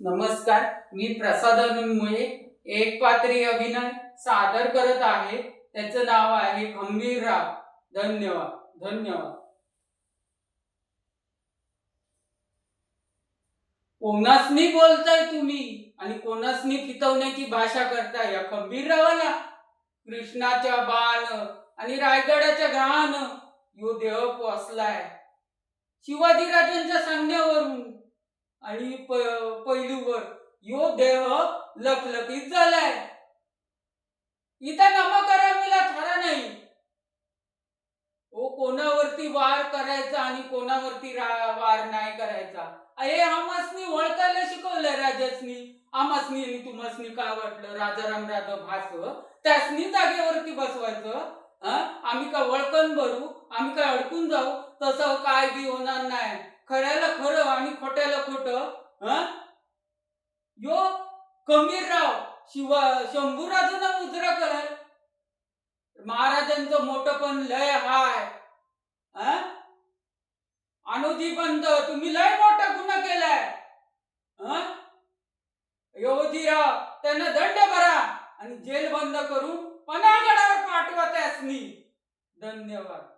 नमस्कार, मी प्रसाद मुळे एक पात्री अभिनय सादर करत आहे. त्याचं नाव आहे खंबीरराव. धन्यवाद धन्यवाद. कोणासनी बोलताय तुम्ही आणि कोणासनी फितवण्याची भाषा करताय? या खंबीररावाला कृष्णाच्या बाण आणि रायगडाच्या घाण यो देह पोचलाय शिवाजीराजांच्या सांगण्यावरून आणि पैलूवर यो देह लखलखीत झालाय. इथं नमकरमीला थारा नाही. ओ कोणावरती वार करायचा आणि कोणावरती वार नाही करायचा हे आमासनी ओळखायला शिकवलंय राजासनी. आमासनी आणि तुम्हासनी काय वाटलं राजाराम राजा भास त्यासनी जागेवरती बसवायचं. आम्ही काय वळकन भरू, आम्ही काय अडकून जाऊ? तसं काय बी होणार नाही. खऱ्याला खरं आणि खोट्याला खोटं. यो खंबीरराव शंभूराजांना उजरा कराय. महाराजांचं मोठं पण लय हाय. अनुजी पंत तुम्ही लय मोठा गुन्हा केलाय. योजीराव त्यांना दंड भरा आणि जेल बंद करून पन्हाळगडावर पाठवा त्यासनी. धन्यवाद.